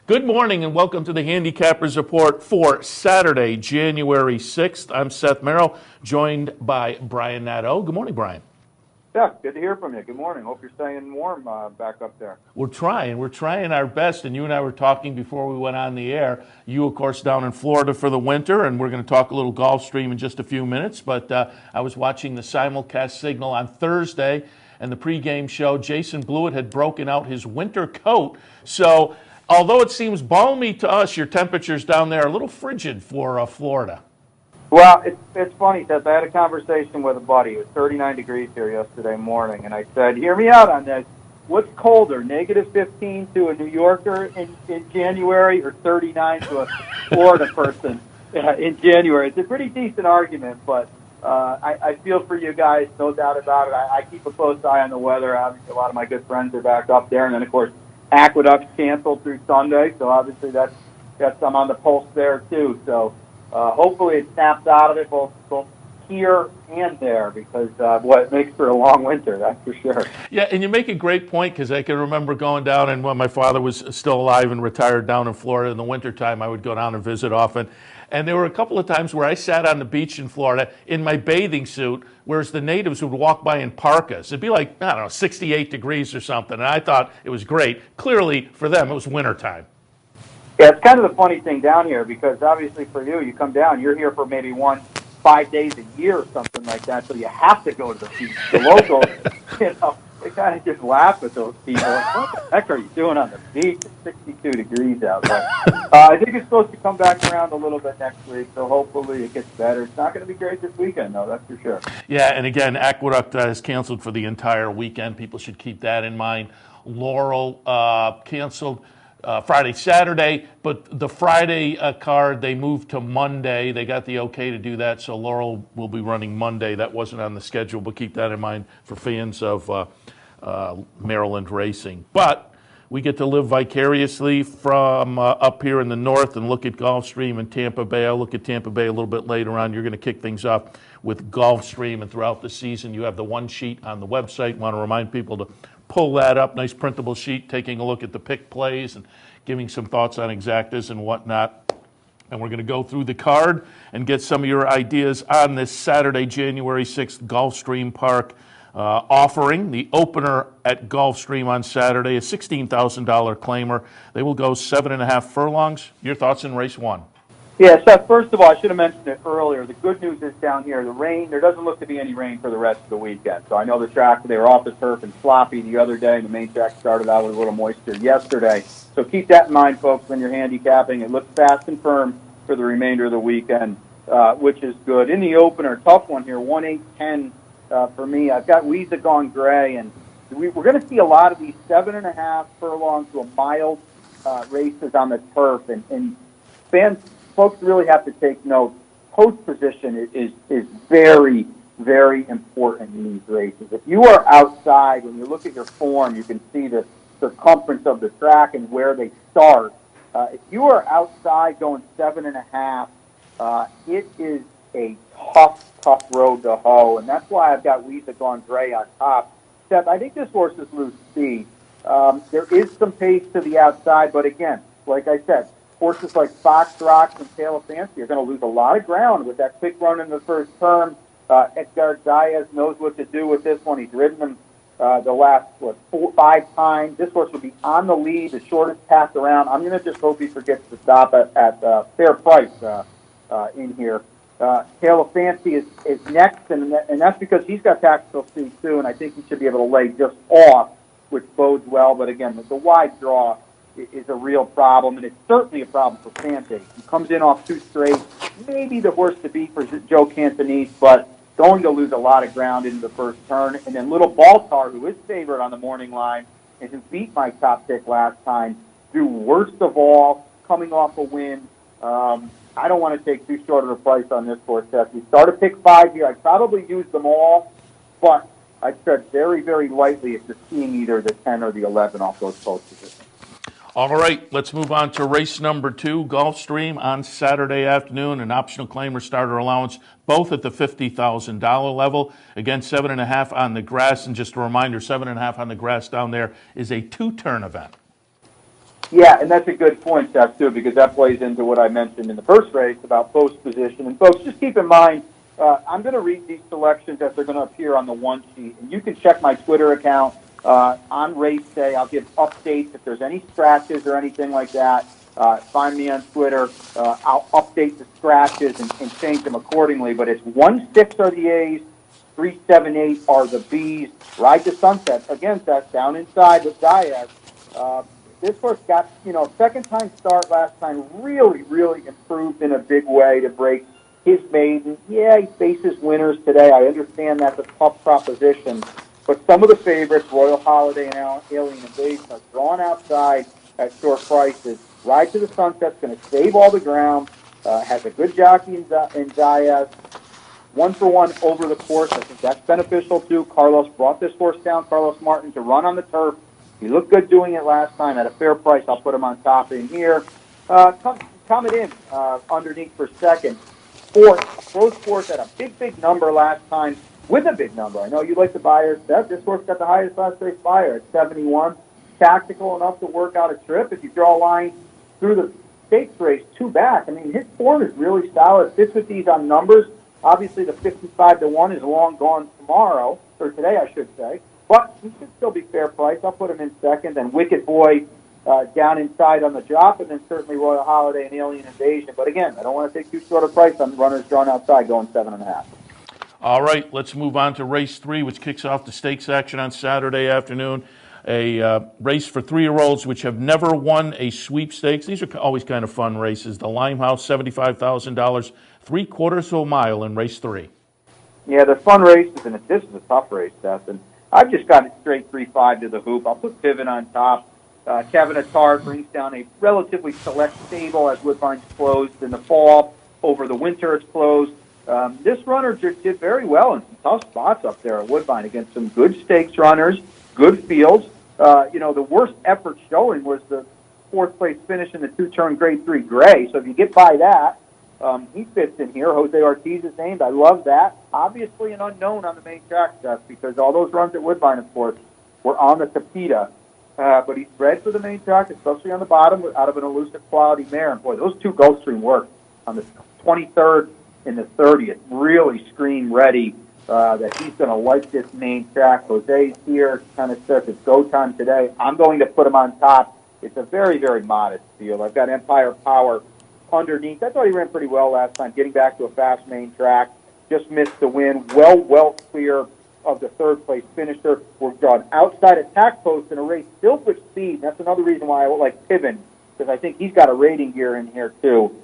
Good morning and welcome to the Handicappers Report for Saturday, January 6th. I'm Seth Merrill, joined by Brian Nadeau. Good morning, Brian. Yeah, good to hear from you. Good morning. Hope you're staying warm back up there. We're trying our best, and you and I were talking before we went on the air. You, of course, down in Florida for the winter, and we're going to talk a little Gulfstream in just a few minutes, but I was watching the simulcast signal on Thursday, and the pregame show, Jason Blewett had broken out his winter coat, so although it seems balmy to us, your temperatures down there are a little frigid for Florida. Well, it's funny, Seth. I had a conversation with a buddy. It was 39 degrees here yesterday morning, and I said, hear me out on this. What's colder, negative 15 to a New Yorker in January or 39 to a Florida person in January? It's a pretty decent argument, but I feel for you guys, no doubt about it. I keep a close eye on the weather. Obviously, a lot of my good friends are back up there, and then, of course, Aqueduct's canceled through Sunday, so obviously that's I'm on the pulse there too. So hopefully it snaps out of it both here and there, because it makes for a long winter, that's for sure. Yeah, and you make a great point, because I can remember going down, and when my father was still alive and retired down in Florida in the wintertime, I would go down and visit often. And there were a couple of times where I sat on the beach in Florida in my bathing suit, whereas the natives would walk by in parkas. It'd be like, I don't know, 68 degrees or something. And I thought it was great. Clearly, for them, it was wintertime. Yeah, it's kind of the funny thing down here, because obviously for you come down, you're here for maybe 5 days a year or something like that, so you have to go to the beach. The locals, they kind of just laugh at those people. Like, what the heck are you doing on the beach? It's 62 degrees out. But I think it's supposed to come back around a little bit next week, so hopefully it gets better. It's not going to be great this weekend, though, that's for sure. Yeah, and again, Aqueduct is canceled for the entire weekend. People should keep that in mind. Laurel canceled Friday, Saturday, but the Friday card, they moved to Monday. They got the okay to do that, so Laurel will be running Monday. That wasn't on the schedule, but keep that in mind for fans of Maryland racing. But we get to live vicariously from up here in the north and look at Gulfstream and Tampa Bay. I'll look at Tampa Bay a little bit later on. You're going to kick things off with Gulfstream, and throughout the season, you have the one sheet on the website. Want to remind people to pull that up, nice printable sheet, taking a look at the pick plays and giving some thoughts on exactas and whatnot. And we're going to go through the card and get some of your ideas on this Saturday, January 6th, Gulfstream Park offering. The opener at Gulfstream on Saturday, a $16,000 claimer. They will go 7.5 furlongs. Your thoughts in race one? Yeah, Seth, first of all, I should have mentioned it earlier. The good news is down here, the rain, there doesn't look to be any rain for the rest of the weekend. So I know the track, they were off the turf and sloppy the other day, and the main track started out with a little moisture yesterday. So keep that in mind, folks, when you're handicapping. It looks fast and firm for the remainder of the weekend, which is good. In the opener, tough one here, 1-8-10 for me. I've got Weezy Gone Gray, and we're going to see a lot of these 7.5 furlongs to a mile races on the turf, and folks really have to take note. Post position is very, very important in these races. If you are outside, when you look at your form, you can see the circumference of the track and where they start. If you are outside going 7.5, it is a tough road to hoe, and that's why I've got Weezy Gone Gray on top. Seth, I think this horse is loose speed. There is some pace to the outside, but again, like I said, horses like Fox Rocks and Tail of Fancy are going to lose a lot of ground with that quick run in the first turn. Edgar Diaz knows what to do with this one. He's ridden them the last, 5 times. This horse will be on the lead, the shortest path around. I'm going to just hope he forgets to stop at fair price in here. Tail of Fancy is next, and that's because he's got tactical speed too, and I think he should be able to lay just off, which bodes well. But again, the wide draw is a real problem, and it's certainly a problem for Fante. He comes in off 2 straight, maybe the horse to beat for Joe Cantonese, but going to lose a lot of ground in the first turn. And then Little Baltar, who is favored on the morning line and who beat my top pick last time, do worst of all, coming off a win. I don't want to take too short of a price on this horse, Seth. We start at pick 5 here. I'd probably use them all, but I'd tread very, very lightly if you're seeing either the 10 or the 11 off those post positions. All right, let's move on to race number 2, Gulfstream on Saturday afternoon, an optional claimer starter allowance, both at the $50,000 level. Again, 7.5 on the grass, and just a reminder, 7.5 on the grass down there is a 2-turn event. Yeah, and that's a good point, Seth, too, because that plays into what I mentioned in the first race about post position. And folks, just keep in mind, I'm going to read these selections as they're going to appear on the one sheet. And you can check my Twitter account on race day. I'll give updates if there's any scratches or anything like that. Find me on Twitter. I'll update the scratches and change them accordingly. But it's 1-6 are the A's, 3-7-8 are the B's. Ride to Sunset. Again, Seth, down inside with Diaz. This horse got, second time start last time, really, really improved in a big way to break his maiden. Yeah, he faces winners today. I understand that's a tough proposition. But some of the favorites, Royal Holiday and Alien Invasion, are drawn outside at short prices. Ride to the Sunset's going to save all the ground, has a good jockey in Diaz. 1-for-1 over the course. I think that's beneficial too. Carlos brought this horse down, Carlos Martin, to run on the turf. He looked good doing it last time at a fair price. I'll put him on top in here. Coming in underneath for second. Fourth, Pro Sports at a big number last time with a big number. I know you like the Buyers. This horse got the highest last race buyer at 71. Tactical enough to work out a trip. If you draw a line through the stakes race, two back. I mean, his form is really solid. Fits with these on numbers. Obviously, the 55-1 is long gone tomorrow, or today, I should say. But he should still be fair price. I'll put him in second. And Wicked Boy down inside on the drop, and then certainly Royal Holiday and Alien Invasion. But again, I don't want to take too short a price on runners drawn outside going 7.5. All right, let's move on to race 3, which kicks off the stakes action on Saturday afternoon. A race for 3-year-olds which have never won a sweepstakes. These are always kind of fun races. The Limehouse, $75,000, 3/4 of a mile in race 3. Yeah, the fun races, and this is a tough race, Seth. And I've just got it straight 3-5 to the hoop. I'll put Pivot on top. Kevin Attard brings down a relatively select stable as Woodbine's closed in the fall. Over the winter, it's closed. This runner did very well in some tough spots up there at Woodbine against some good stakes runners, good fields. The worst effort showing was the fourth place finish in the 2-turn Grade 3 Gray. So if you get by that, he fits in here. Jose Ortiz is named. I love that. Obviously an unknown on the main track stuff because all those runs at Woodbine, of course, were on the Tapeta. But he's bred for the main track, especially on the bottom, out of an elusive quality mare. And boy, those two Gulfstream work on the 23rd and the 30th. Really scream ready that he's going to like this main track. Jose's here, kind of says it's go time today. I'm going to put him on top. It's a very, very modest field. I've got Empire Power underneath. I thought he ran pretty well last time, getting back to a fast main track. Just missed the win. Well clear of the third place finisher. We're drawn outside attack post in a race filled with speed. That's another reason why I like Piven, because I think he's got a rating gear in here too.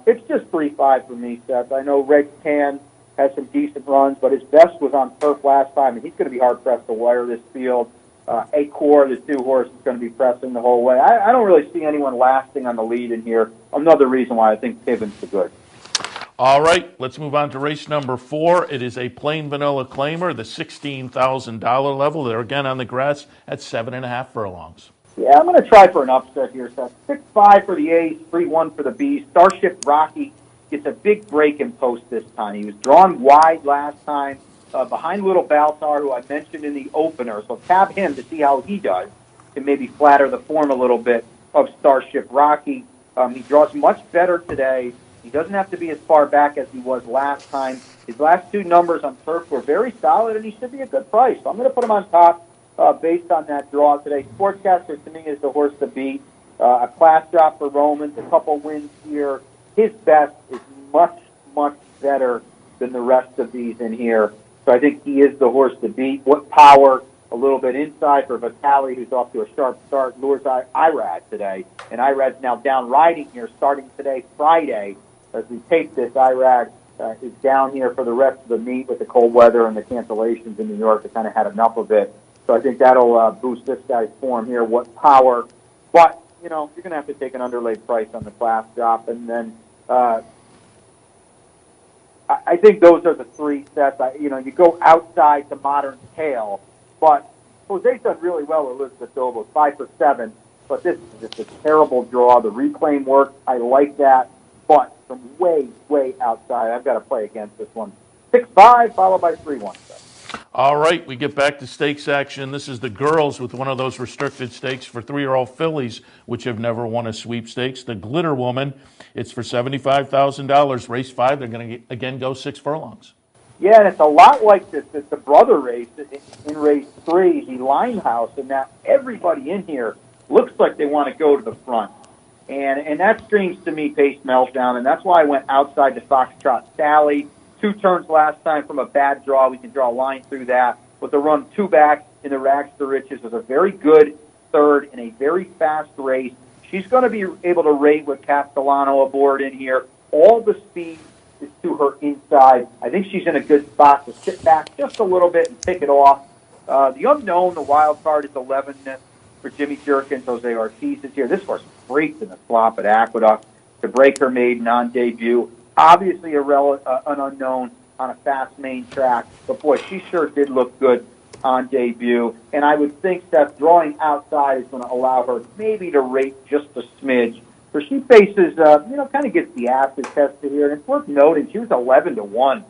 It's just 3-5 for me, Seth. I know Red Can has some decent runs, but his best was on turf last time, and he's going to be hard-pressed to wire this field. Acor, the 2-horse, is going to be pressing the whole way. I don't really see anyone lasting on the lead in here. Another reason why I think Piven's the good. All right, let's move on to race number 4. It is a plain vanilla claimer, the $16,000 level. They're again on the grass at 7.5 furlongs. Yeah, I'm going to try for an upset here, Seth. 6-5 for the A's, 3-1 for the B's. Starship Rocky gets a big break in post this time. He was drawn wide last time behind Little Baltar, who I mentioned in the opener. So tab him to see how he does to maybe flatter the form a little bit of Starship Rocky. He draws much better today. He doesn't have to be as far back as he was last time. His last two numbers on turf were very solid, and he should be a good price. So I'm going to put him on top based on that draw today. Sportscaster, to me, is the horse to beat. A class drop for Romans, a couple wins here. His best is much better than the rest of these in here. So I think he is the horse to beat. What power, a little bit inside for Vitali, who's off to a sharp start, lures Irad today. And Irad's now down riding here starting today, Friday. As we tape this, Irad is down here for the rest of the meet with the cold weather and the cancellations in New York. They kind of had enough of it. So I think that'll boost this guy's form here. What power. But, you're going to have to take an underlaid price on the class drop. And then I think those are the three sets. You go outside the Modern Tail. But Jose's done really well with Elizabeth Doble, 5 for 7. But this is just a terrible draw. The reclaim work, I like that. But from way outside, I've got to play against this one. 6-5 followed by 3-1. All right, we get back to stakes action. This is the girls with one of those restricted stakes for 3-year-old fillies, which have never won a sweepstakes. The Glitter Woman, it's for $75,000. Race 5, they're going to again go 6 furlongs. Yeah, and it's a lot like this. It's the brother race in race 3, the Limehouse, and now everybody in here looks like they want to go to the front. And that screams to me pace meltdown, and that's why I went outside the Foxtrot Sally. 2 turns last time from a bad draw. We can draw a line through that. With the run 2 back in the Rags to Riches was a very good third in a very fast race. She's going to be able to rate with Castellano aboard in here. All the speed is to her inside. I think she's in a good spot to sit back just a little bit and pick it off. The unknown, the wild card, is 11 for Jimmy Jerkins. Jose Ortiz is here. This horse freaked in the slop at Aqueduct to break her maiden on debut. Obviously an unknown on a fast main track, but boy, she sure did look good on debut. And I would think that drawing outside is going to allow her maybe to rate just a smidge. So she faces, kind of gets the acid tested here. And it's worth noting she was 11-1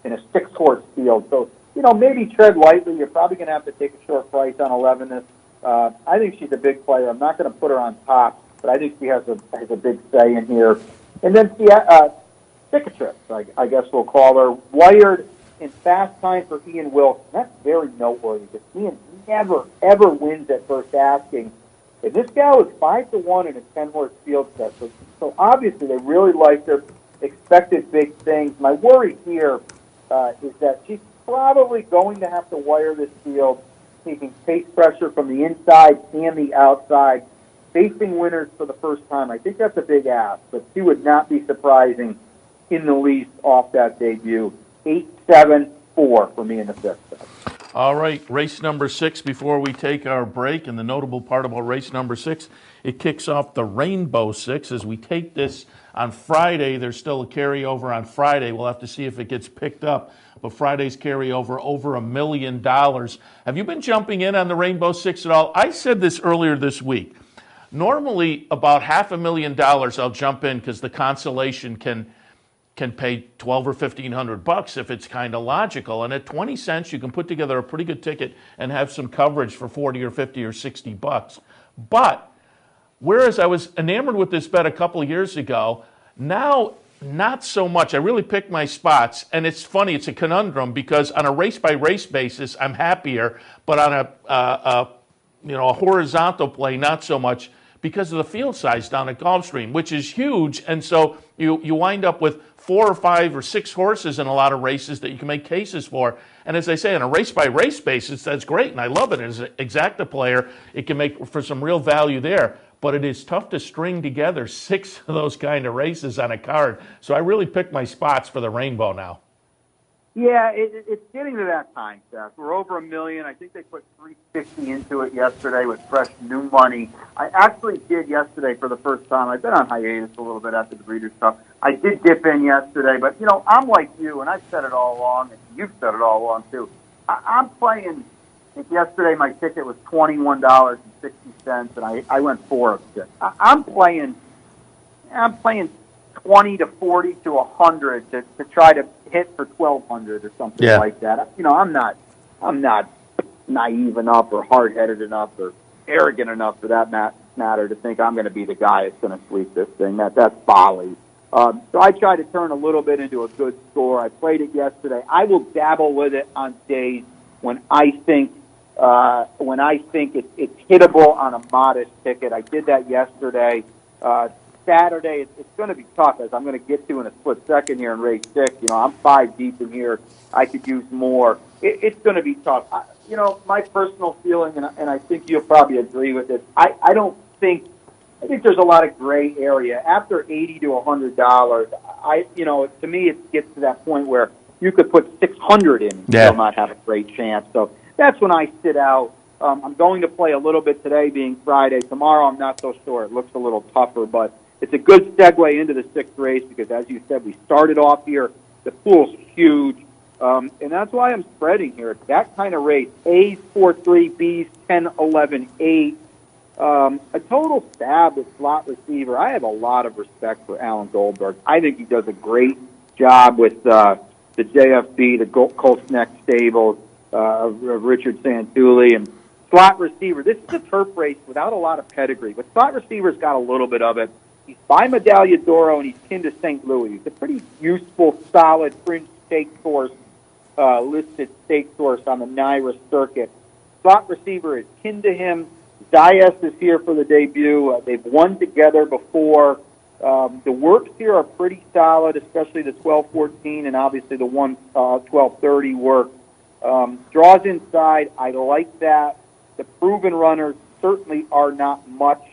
in a 6-horse field. So, maybe tread lightly. You're probably going to have to take a short price on 11. I think she's a big player. I'm not going to put her on top, but I think she has a big say in here. And then Cicatrix, I guess we'll call her, wired in fast time for Ian Wilson. That's very noteworthy because Ian never, ever wins at first asking. And this gal is 5-1 in a 10-horse field set. So obviously they really like her, expected big things. My worry here is that she's probably going to have to wire this field, taking pace pressure from the inside and the outside, facing winners for the first time. I think that's a big ask, but she would not be surprising in the least off that debut. 8-7-4 for me in the 5th set. All right, race number 6 before we take our break. And the notable part about race number 6, it kicks off the Rainbow 6. As we take this on Friday, there's still a carryover on Friday. We'll have to see if it gets picked up. But Friday's carryover over $1 million. Have you been jumping in on the Rainbow 6 at all? I said this earlier this week. Normally, about $500,000 I'll jump in because the consolation can pay $1,200 or $1,500 if it's kind of logical. And at 20 cents, you can put together a pretty good ticket and have some coverage for 40 or 50 or $60. But whereas I was enamored with this bet a couple of years ago, now not so much. I really picked my spots, and it's funny. It's a conundrum because on a race-by-race basis, I'm happier, but on a horizontal play, not so much because of the field size down at Gulfstream, which is huge. And so you wind up with 4 or 5 or 6 horses in a lot of races that you can make cases for. And as I say, on a race-by-race basis, that's great, and I love it. As an exacta player, it can make for some real value there. But it is tough to string together 6 of those kind of races on a card. So I really picked my spots for the Rainbow now. Yeah, it's getting to that time, Seth. We're over $1 million. I think they put $350 into it yesterday with fresh new money. I actually did yesterday for the first time. I've been on hiatus a little bit after the Breeders' Cup. I did dip in yesterday, but, I'm like you, and I've said it all along, and you've said it all along, too. I'm playing, I think yesterday my ticket was $21.60, and I went 4 of 6. I'm playing 20 to 40 to 100 to try to hit for 1,200 or something like that. I'm not naive enough or hard-headed enough or arrogant enough for that matter to think I'm going to be the guy that's going to sweep this thing. That's folly. So I try to turn a little bit into a good score. I played it yesterday. I will dabble with it on days when I think it's hittable on a modest ticket. I did that yesterday. Saturday, it's going to be tough, as I'm going to get to in a split second here in race 6. I'm 5 deep in here. I could use more. It's going to be tough. My personal feeling, and I think you'll probably agree with this, I think there's a lot of gray area. After $80 to $100, to me, it gets to that point where you could put 600 in and still not have a great chance. So that's when I sit out. I'm going to play a little bit today, being Friday. Tomorrow, I'm not so sure. It looks a little tougher, but it's a good segue into the 6th race because, as you said, we started off here. The pool's huge, and that's why I'm spreading here. It's that kind of race. A's 4-3, B's 10-11-8. A total stab at slot receiver. I have a lot of respect for Alan Goldberg. I think he does a great job with the JFB, the Colts Neck Stables. of Richard Santulli. And slot receiver, this is a turf race without a lot of pedigree, but slot receiver's got a little bit of it. He's by Medaglia d'Oro, and he's kin to St. Louis. He's a pretty useful, solid fringe stake source, listed stake source on the NYRA circuit. Slot receiver is kin to him. Zayas is here for the debut. They've won together before. The works here are pretty solid, especially the 12-14 and obviously the 12-30 work. Draws inside. I like that. The proven runners certainly are not much.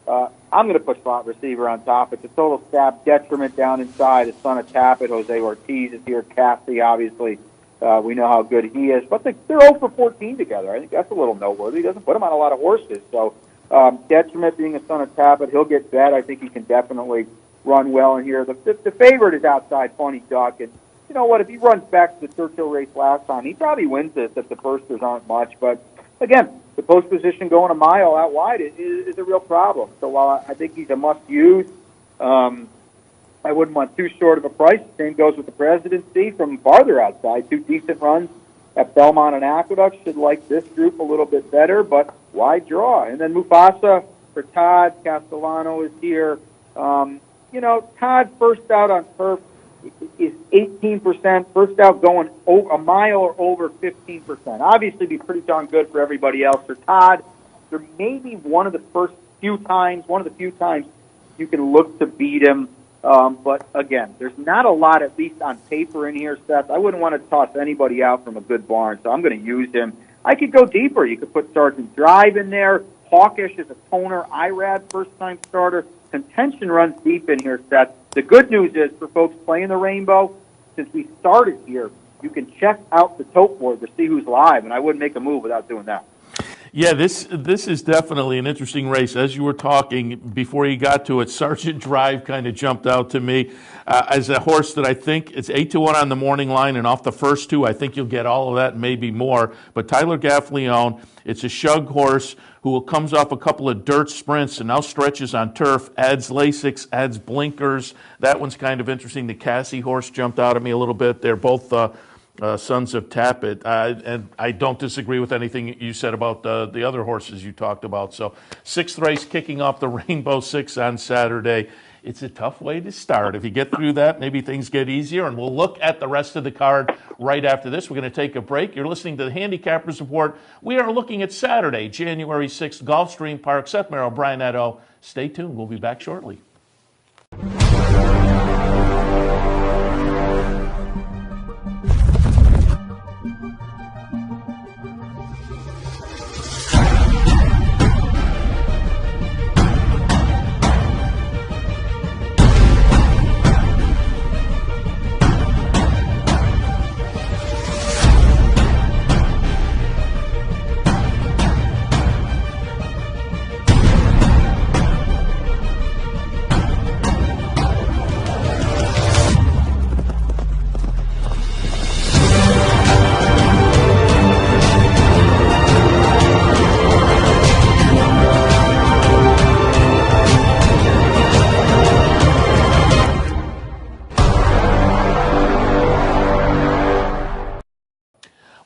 I'm going to put slot receiver on top. It's a total stab detriment down inside. The son of Tappet, Jose Ortiz is here. Cassie, obviously, we know how good he is. But they're 0 for 14 together. I think that's a little noteworthy. He doesn't put him on a lot of horses. So detriment being a son of Tappet, he'll get bet. I think he can definitely run well in here. The favorite is outside Funny Duck. And you know what? If he runs back to the Churchill race last time, he probably wins this if the firsters aren't much. But again, the post position going a mile out wide is a real problem. So while I think he's a must-use, I wouldn't want too short of a price. Same goes with the Presidency from farther outside. 2 decent runs at Belmont and Aqueduct should like this group a little bit better, but wide draw. And then Mufasa for Todd. Castellano is here. Todd first out on turf is 18%. First out going over a mile or over 15%. Obviously, be pretty darn good for everybody else. For Todd, there may be one of the few times you can look to beat him. But again, there's not a lot, at least on paper, in here, Seth. I wouldn't want to toss anybody out from a good barn, so I'm going to use him. I could go deeper. You could put Sergeant Drive in there. Hawkish is a toner. Irad, first-time starter. Contention runs deep in here, Seth. The good news is, for folks playing the Rainbow, since we started here, you can check out the tote board to see who's live, and I wouldn't make a move without doing that. Yeah, this is definitely an interesting race. As you were talking, before you got to it, Sergeant Drive kind of jumped out to me as a horse that I think it's 8-1 on the morning line, and off the first 2, I think you'll get all of that, maybe more. But Tyler Gaffleone, it's a shug horse who comes off a couple of dirt sprints and now stretches on turf, adds Lasix, adds blinkers. That one's kind of interesting. The Cassie horse jumped out at me a little bit. They're both sons of Tappet, and I don't disagree with anything you said about the other horses you talked about. So 6th race kicking off the Rainbow Six on Saturday. It's a tough way to start. If you get through that, maybe things get easier, and we'll look at the rest of the card right after this. We're going to take a break. You're listening to the Handicappers Report. We are looking at Saturday, January 6th, Gulfstream Park. Seth Merrill, Brian Edo. Stay tuned. We'll be back shortly.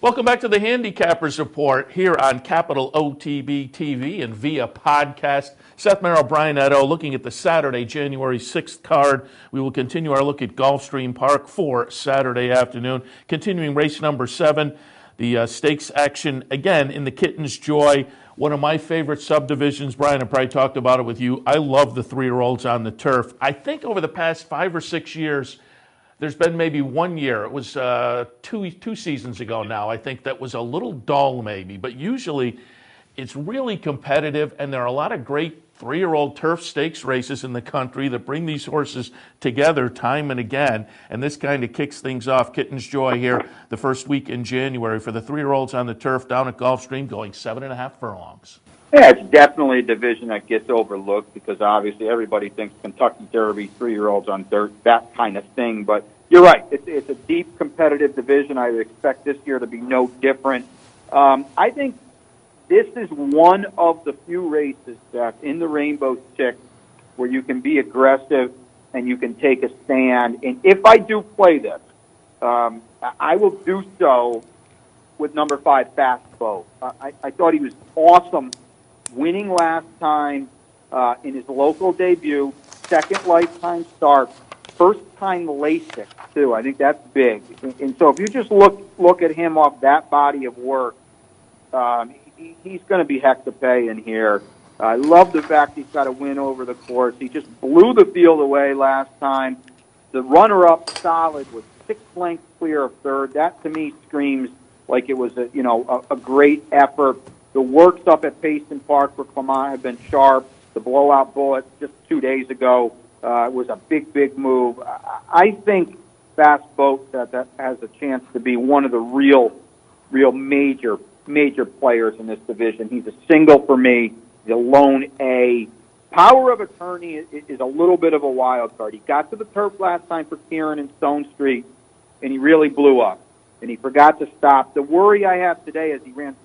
Welcome back to the Handicappers Report here on Capital OTB TV and via podcast. Seth Merrill, Brian Edo, looking at the Saturday, January 6th card. We will continue our look at Gulfstream Park for Saturday afternoon. Continuing race number 7, the stakes action again in the Kitten's Joy. One of my favorite subdivisions. Brian, I probably talked about it with you. I love the 3-year-olds on the turf. I think over the past 5 or 6 years, there's been maybe 1 year, it was two seasons ago now, I think that was a little dull maybe, but usually it's really competitive, and there are a lot of great 3-year-old turf stakes races in the country that bring these horses together time and again, and this kind of kicks things off. Kitten's Joy here the first week in January for the 3-year-olds on the turf down at Gulfstream, going 7.5 furlongs. Yeah, it's definitely a division that gets overlooked because obviously everybody thinks Kentucky Derby, 3-year-olds on dirt, that kind of thing. But you're right. It's a deep competitive division. I would expect this year to be no different. I think this is one of the few races, Seth, in the Rainbow Six where you can be aggressive and you can take a stand. And if I do play this, I will do so with number 5, Fast Boat. I thought he was awesome, winning last time in his local debut, second lifetime start, first time LASIK too. I think that's big. And so if you just look at him off that body of work, he's going to be heck to pay in here. I love the fact he's got a win over the course. He just blew the field away last time. The runner-up solid was 6 lengths clear of third. That to me screams like it was a great effort. The works up at Payson Park for Clement have been sharp. The blowout bullet just 2 days ago was a big move. I think Fast Boat that has a chance to be one of the real major players in this division. He's a single for me. The lone A. Power of Attorney is a little bit of a wild card. He got to the turf last time for Kieran in Stone Street, and he really blew up, and he forgot to stop. The worry I have today is he ran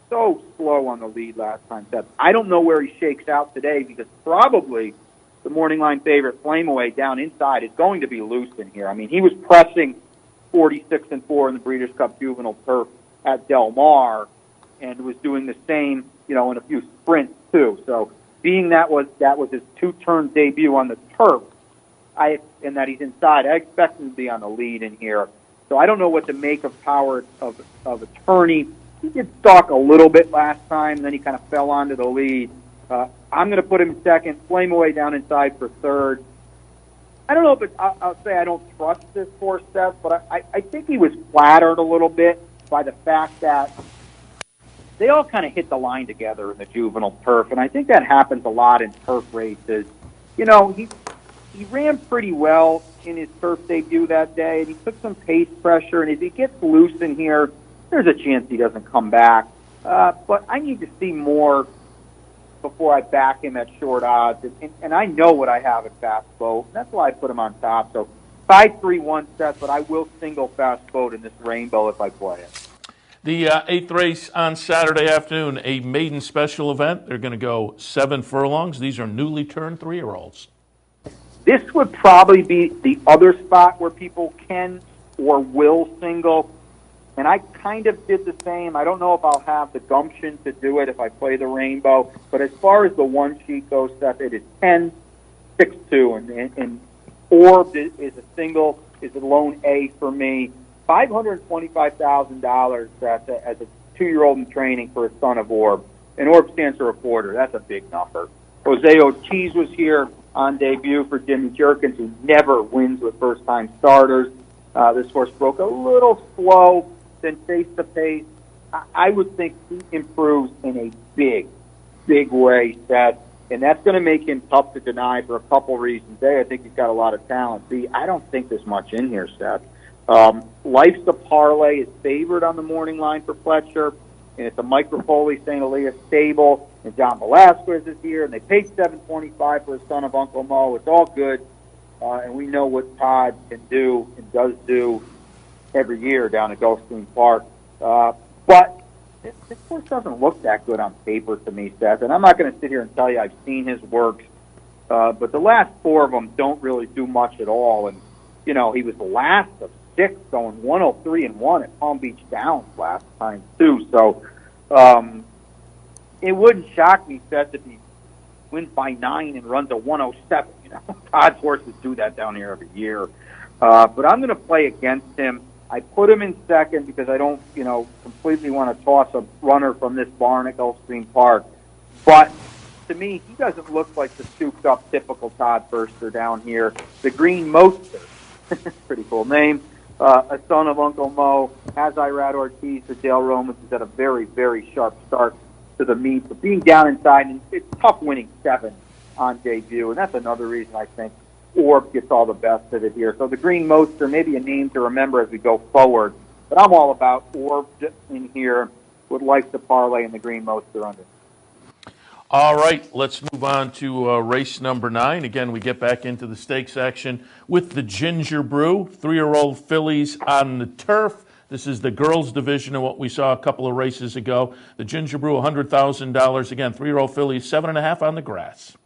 so slow on the lead last time, Seth. I don't know where he shakes out today because probably the morning line favorite, Flame Away, down inside is going to be loose in here. I mean, he was pressing 46-4 in the Breeders' Cup Juvenile Turf at Del Mar and was doing the same, in a few sprints too. So being that was his 2-turn debut on the turf, and that he's inside, I expect him to be on the lead in here. So I don't know what to make of Power of Attorney. He did stalk a little bit last time, and then he kind of fell onto the lead. I'm going to put him second, Flame Away down inside for third. I don't know if I'll say I don't trust this horse, Seth, but I think he was flattered a little bit by the fact that they all kind of hit the line together in the juvenile turf, and I think that happens a lot in turf races. He ran pretty well in his turf debut that day, and he took some pace pressure, and if he gets loose in here, there's a chance he doesn't come back. But I need to see more before I back him at short odds, and I know what I have at Fast Boat, and that's why I put him on top. So 5-3-1 Seth, but I will single Fast Boat in this rainbow if I play it. The 8th race on Saturday afternoon, a maiden special event. They're going to go 7 furlongs. These are newly turned 3-year-olds. This would probably be the other spot where people can or will single, and I kind of did the same. I don't know if I'll have the gumption to do it if I play the rainbow, but as far as the one sheet goes, Seth, it is 10-6-2, and Orb is a single, is a lone A for me. $525,000 as a 2-year-old in training for a son of Orb. And Orb stands for reporter. That's a big number. Jose Ortiz was here on debut for Jimmy Jerkins, who never wins with first-time starters. This horse broke a little slow, then face-to-pace. I would think he improves in a big way, Seth. And that's going to make him tough to deny for a couple reasons. A, I think he's got a lot of talent. B, I don't think there's much in here, Seth. Life's a Parlay is favored on the morning line for Fletcher, and it's a Mike Foley St. Elias stable, and John Velasquez is here, and they paid $725 for his son of Uncle Mo. It's all good, and we know what Todd can do and does do every year down at Gulfstream Park. But this horse doesn't look that good on paper to me, Seth, and I'm not going to sit here and tell you I've seen his works, but the last 4 of them don't really do much at all, and he was the last of 6 going 103-1 at Palm Beach Downs last time too. So it wouldn't shock me, Seth, if he wins by 9 and runs a 107. Todd's horses do that down here every year. But I'm going to play against him. I put him in second because I don't, completely want to toss a runner from this barn at Gulfstream Park. But to me, he doesn't look like the souped-up typical Todd Burster down here. The Green Moster. Pretty cool name. A son of Uncle Mo, has Irad Ortiz, the Dale Romans, has had a very sharp start to the meet. But being down inside, and it's tough winning 7 on debut, and that's another reason I think Orb gets all the best of it here. So the Green Moster, maybe a name to remember as we go forward. But I'm all about Orb in here, would like to parlay in the Green Moster under. All right, let's move on to race number 9. Again, we get back into the stakes action with the Ginger Brew, 3-year-old fillies on the turf. This is the girls' division of what we saw a couple of races ago. The Ginger Brew, $100,000. Again, 3-year-old fillies, 7.5 on the grass.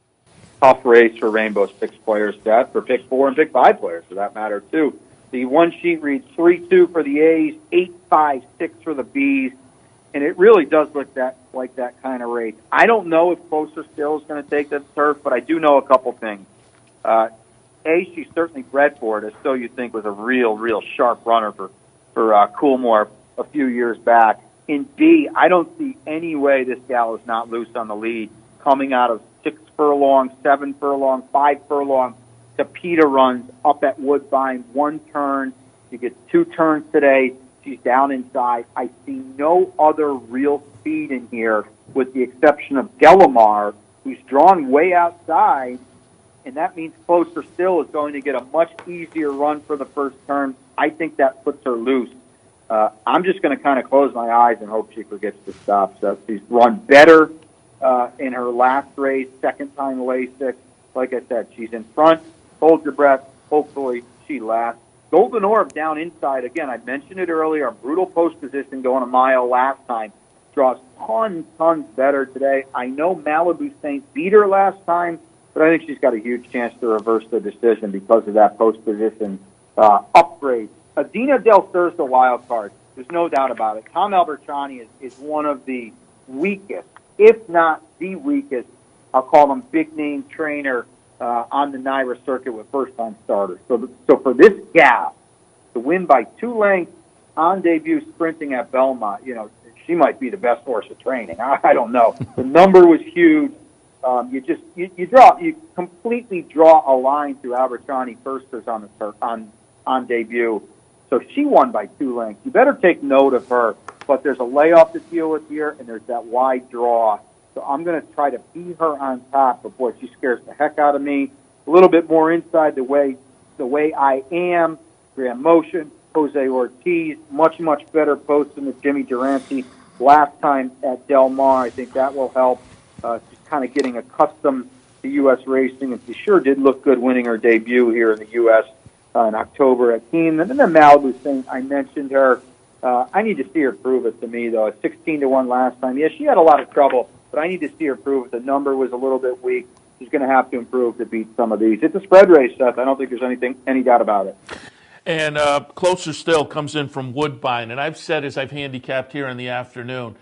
Tough race for Rainbow's 6 players, Seth, for pick 4 and pick 5 players, for that matter, too. The one sheet reads 3-2 for the A's, 8-5-6 for the B's, and it really does look like that kind of race. I don't know if Closer Still is going to take the turf, but I do know a couple things. She's certainly bred for it, as so you think was a real sharp runner for Coolmore a few years back. In B, I don't see any way this gal is not loose on the lead, coming out of 6 furlong, 7 furlong, 5 furlong. Tapita runs up at Woodbine, 1 turn. She gets 2 turns today. She's down inside. I see no other real speed in here, with the exception of Delamar, who's drawn way outside, and that means Closer Still is going to get a much easier run for the first turn. I think that puts her loose. I'm just going to kind of close my eyes and hope she forgets to stop. So she's run better in her last race, second time LASIK. Like I said, she's in front. Hold your breath. Hopefully she lasts. Golden Orb down inside. Again, I mentioned it earlier. A brutal post position going a mile last time. Draws tons better today. I know Malibu Saint beat her last time, but I think she's got a huge chance to reverse the decision because of that post position upgrade. Adina Del Thurso wild card. There's no doubt about it. Tom Albertrani is one of the weakest, if not the weakest, I'll call him big name trainer on the NYRA circuit with first time starters. So for this gal to win by 2 lengths on debut sprinting at Belmont, she might be the best horse of training. I don't know. The number was huge. You completely draw a line through Albertrani firsters on debut. So she won by 2 lengths. You better take note of her. But there's a layoff to deal with here, and there's that wide draw. So I'm going to try to be her on top. But boy, she scares the heck out of me. A little bit more inside the way I am. Graham Motion, Jose Ortiz, much better post than the Jimmy Durante last time at Del Mar. I think that will help. She's kind of getting accustomed to U.S. racing, and she sure did look good winning her debut here in the U.S. In October at Keene. And then the Malibu Saint, I mentioned her. I need to see her prove it to me, though. 16-1 last time. Yeah, she had a lot of trouble, but I need to see her prove it. The number was a little bit weak. She's going to have to improve to beat some of these. It's a spread race, Seth. I don't think there's any doubt about it. And Closer Still comes in from Woodbine. And I've said, as I've handicapped here in the afternoon,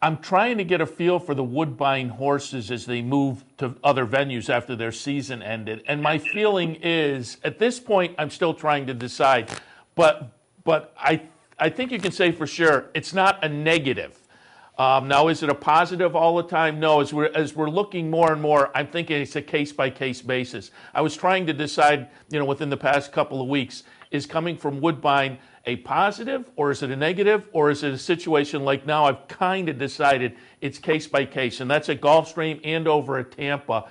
I'm trying to get a feel for the Woodbine horses as they move to other venues after their season ended. And my feeling is, at this point, I'm still trying to decide. But I think you can say for sure it's not a negative. Now, is it a positive all the time? No. As we're looking more and more, I'm thinking it's a case-by-case basis. I was trying to decide, within the past couple of weeks, is coming from Woodbine a positive, or is it a negative, or is it a situation like now I've kind of decided it's case-by-case, and that's at Gulfstream and over at Tampa.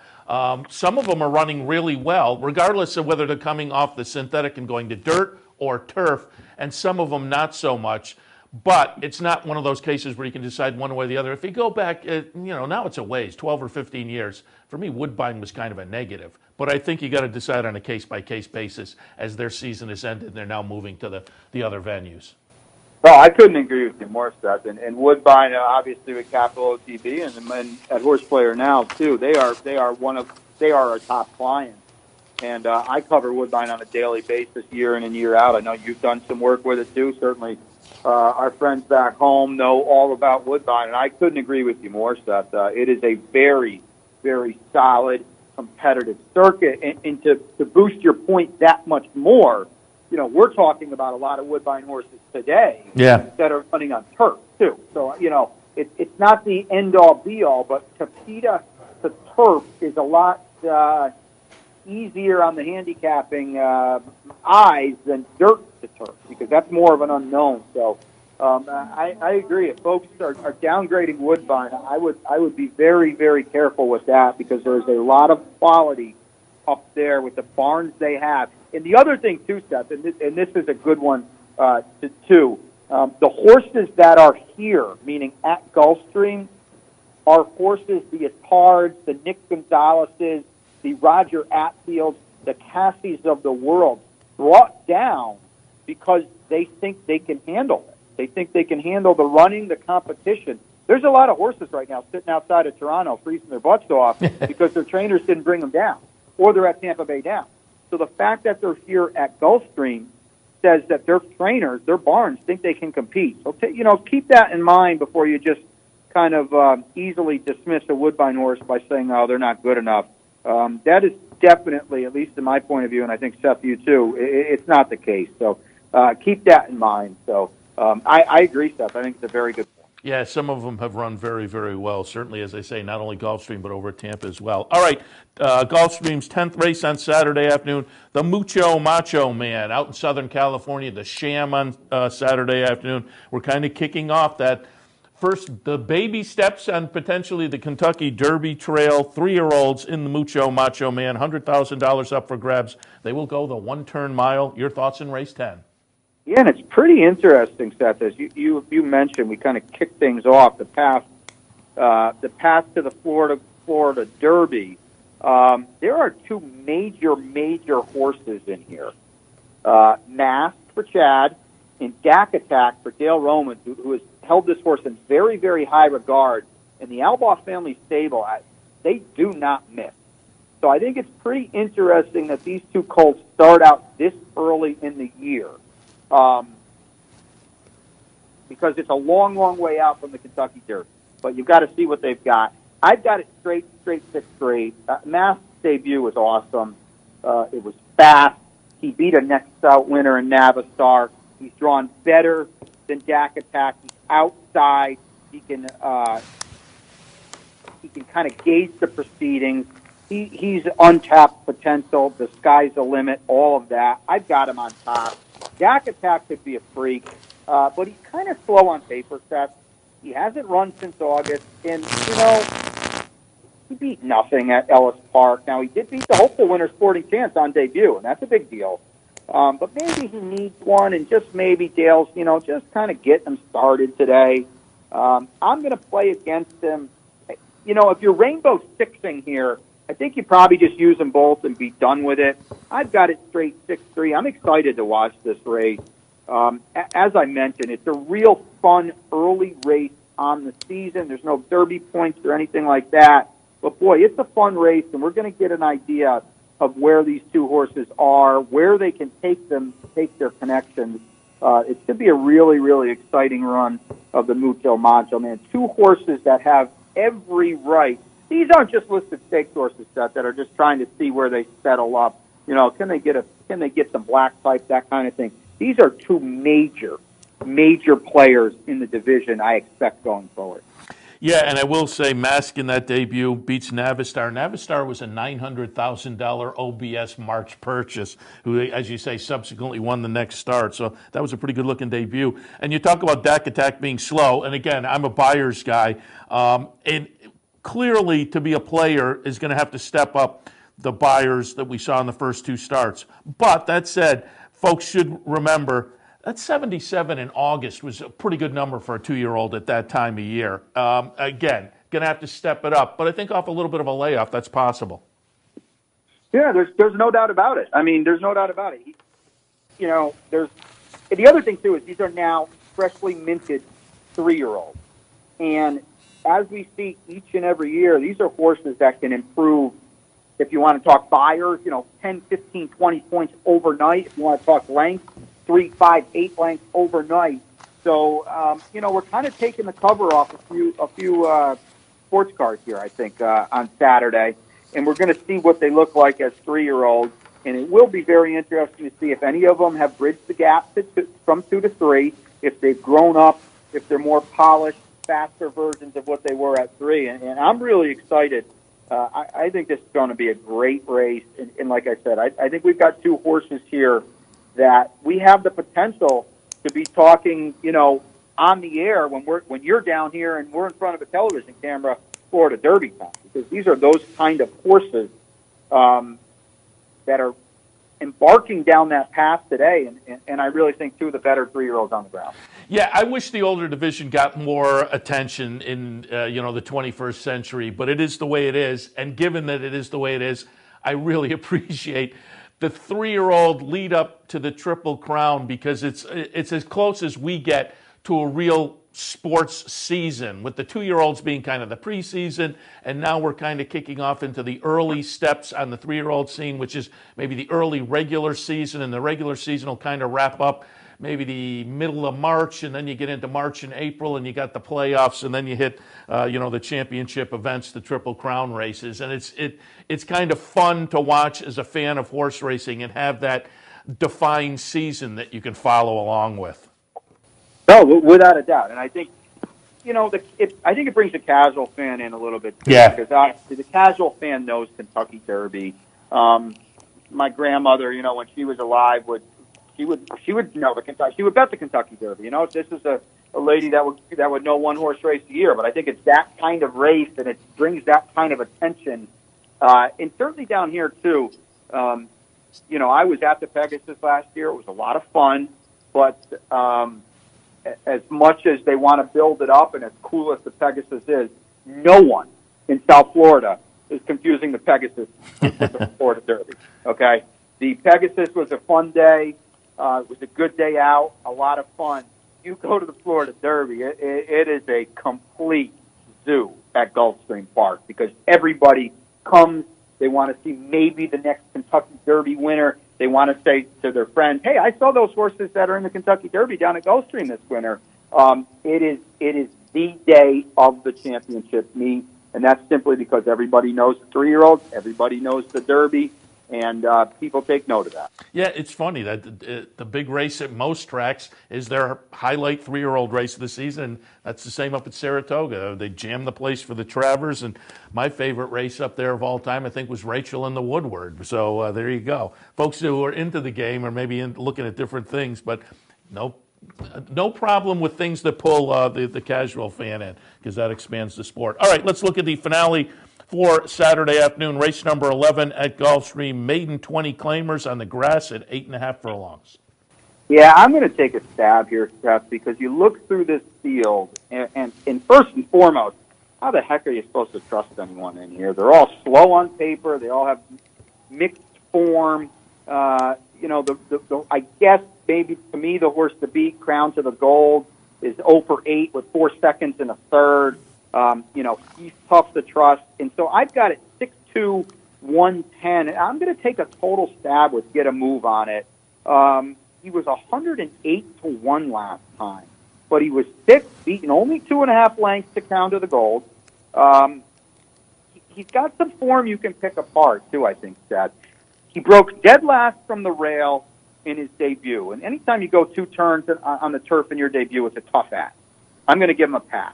Some of them are running really well, regardless of whether they're coming off the synthetic and going to dirt or turf, and some of them not so much. But it's not one of those cases where you can decide one way or the other. If you go back, now it's a ways, 12 or 15 years. For me, Woodbine was kind of a negative. But I think you got to decide on a case-by-case basis as their season has ended and they're now moving to the other venues. Well, I couldn't agree with you more, Seth. And Woodbine, obviously with Capital OTB and at Horse Player now too, they are our top clients. And I cover Woodbine on a daily basis, year in and year out. I know you've done some work with it too. Certainly, our friends back home know all about Woodbine, and I couldn't agree with you more, Seth. It is a very, very solid, competitive circuit. And to boost your point that much more, we're talking about a lot of Woodbine horses today that are running on turf too. So, it's not the end-all, be-all, but Tapita to turf is a lot easier on the handicapping eyes than dirt to turf, because that's more of an unknown. So I agree. If folks are downgrading Woodbine, I would be very, very careful with that, because there's a lot of quality up there with the barns they have. And the other thing too, Seth, and this is a good one too, the horses that are here, meaning at Gulfstream, are horses, the Attards, the Nick Gonzalez's, the Roger Atfields, the Cassies of the world, brought down because they think they can handle it. They think they can handle the running, the competition. There's a lot of horses right now sitting outside of Toronto freezing their butts off because their trainers didn't bring them down, or they're at Tampa Bay down. So the fact that they're here at Gulfstream says that their trainers, their barns, think they can compete. So, keep that in mind before you just kind of easily dismiss a Woodbine horse by saying, oh, they're not good enough. That is definitely, at least in my point of view, and I think, Seth, you too, it's not the case. So keep that in mind. So I agree, Seth. I think it's a very good point. Yeah, some of them have run very, very well. Certainly, as I say, not only Gulfstream, but over at Tampa as well. All right, Gulfstream's 10th race on Saturday afternoon. The Mucho Macho Man out in Southern California, the Sham on Saturday afternoon. We're kind of kicking off that first, the baby steps on potentially the Kentucky Derby Trail. 3-year-olds in the Mucho Macho Man, $100,000 up for grabs. They will go the one-turn mile. Your thoughts in race 10? Yeah, and it's pretty interesting, Seth, as you mentioned. We kind of kicked things off the path to the Florida Derby. There are two major horses in here. Mask for Chad and Dak Attack for Dale Roman, who has held this horse in very, very high regard. And the Albaugh family stable, they do not miss. So I think it's pretty interesting that these two colts start out this early in the year. Because it's a long, long way out from the Kentucky Derby. But you've got to see what they've got. I've got it straight 6-3. Mask's debut was awesome. It was fast. He beat a next out winner in Navistar. He's drawn better than Dak Attack. He's outside. He can kind of gauge the proceedings. He's untapped potential. The sky's the limit. All of that. I've got him on top. Dak Attack could be a freak, but he's kind of slow on paper, Seth. He hasn't run since August, and, he beat nothing at Ellis Park. Now, he did beat the hopeful winner Sporting Chance on debut, and that's a big deal. But maybe he needs one, and just maybe Dale's, just kind of getting him started today. I'm going to play against him. If you're rainbow sixing here, I think you probably just use them both and be done with it. I've got it straight 6-3. I'm excited to watch this race. As I mentioned, it's a real fun early race on the season. There's no Derby points or anything like that. But, boy, it's a fun race, and we're going to get an idea of where these two horses are, where they can take their connections. It should be a really, really exciting run of the Mucho Macho Man. Two horses that have every right. These aren't just listed stakes horses, Seth, that are just trying to see where they settle up. Can they get some black type, that kind of thing. These are two major players in the division I expect going forward. Yeah, and I will say Mask in that debut beats Navistar. Navistar was a $900,000 OBS March purchase, who, as you say, subsequently won the next start. So that was a pretty good-looking debut. And you talk about Dak Attack being slow, and again, I'm a buyer's guy. And clearly, to be a player is going to have to step up the buyers that we saw in the first two starts. But that said, folks should remember that 77 in August was a pretty good number for a 2-year-old at that time of year. Again, going to have to step it up. But I think off a little bit of a layoff, that's possible. Yeah, there's no doubt about it. I mean, there's no doubt about it. There's the other thing, too, is these are now freshly minted 3-year-olds. And as we see each and every year, these are horses that can improve, if you want to talk buyers, 10, 15, 20 points overnight. If you want to talk length, 3, 5, 8 lengths overnight. So, we're kind of taking the cover off a few sports cars here, I think, on Saturday. And we're going to see what they look like as 3-year-olds. And it will be very interesting to see if any of them have bridged the gap from 2 to 3, if they've grown up, if they're more polished, faster versions of what they were at 3. And I'm really excited. I think this is going to be a great race. And like I said, I think we've got two horses here that we have the potential to be talking, on the air when you're down here and we're in front of a television camera, Florida Derby time, because these are those kind of horses that are embarking down that path today, and I really think two of the better 3-year-olds on the ground. Yeah, I wish the older division got more attention in the 21st century, but it is the way it is, and given that it is the way it is, I really appreciate the 3-year-old lead up to the Triple Crown, because it's as close as we get to a real sports season, with the 2-year-olds being kind of the preseason, and now we're kind of kicking off into the early steps on the 3-year-old scene, which is maybe the early regular season, and the regular season will kind of wrap up maybe the middle of March, and then you get into March and April, and you got the playoffs, and then you hit, the championship events, the Triple Crown races, and it's kind of fun to watch as a fan of horse racing and have that defined season that you can follow along with. No, without a doubt, and I think I think it brings the casual fan in a little bit too, Yeah. because obviously the casual fan knows Kentucky Derby. My grandmother, when she was alive, she would know the Kentucky. She would bet the Kentucky Derby. This is a lady that would know one horse race a year. But I think it's that kind of race, and it brings that kind of attention. And certainly down here too. I was at the Pegasus last year. It was a lot of fun, but as much as they want to build it up and as cool as the Pegasus is, no one in South Florida is confusing the Pegasus with the Florida Derby. Okay, the Pegasus was a fun day. It was a good day out, a lot of fun. You go to the Florida Derby, it is a complete zoo at Gulfstream Park because everybody comes. They want to see maybe the next Kentucky Derby winner. They want to say to their friends, "Hey, I saw those horses that are in the Kentucky Derby down at Gulfstream this winter." It is the day of the championship meet, and that's simply because everybody knows the 3-year-olds, everybody knows the Derby, and people take note of that. Yeah, it's funny that the big race at most tracks is their highlight 3-year-old race of the season. That's the same up at Saratoga. They jammed the place for the Travers, and my favorite race up there of all time, I think, was Rachel and the Woodward. So there you go. Folks who are into the game or maybe looking at different things, but no problem with things that pull the casual fan in, because that expands the sport. All right, let's look at the finale for Saturday afternoon, race number 11 at Gulfstream. Maiden 20 claimers on the grass at 8.5 furlongs. Yeah, I'm going to take a stab here, Seth, because you look through this field, and first and foremost, how the heck are you supposed to trust anyone in here? They're all slow on paper. They all have mixed form. I guess maybe to me the horse to beat, Crown to the Gold, is 0 for 8 with 4 seconds and a third. He's tough to trust. And so I've got it 6'2", 110. And I'm going to take a total stab with Get a Move on it. He was 108 to 1 last time, but he was 6th, beaten only 2.5 lengths to Crown to the Gold. He's got some form you can pick apart, too, I think, Seth. He broke dead last from the rail in his debut. And anytime you go 2 turns on the turf in your debut, it's a tough act. I'm going to give him a pass.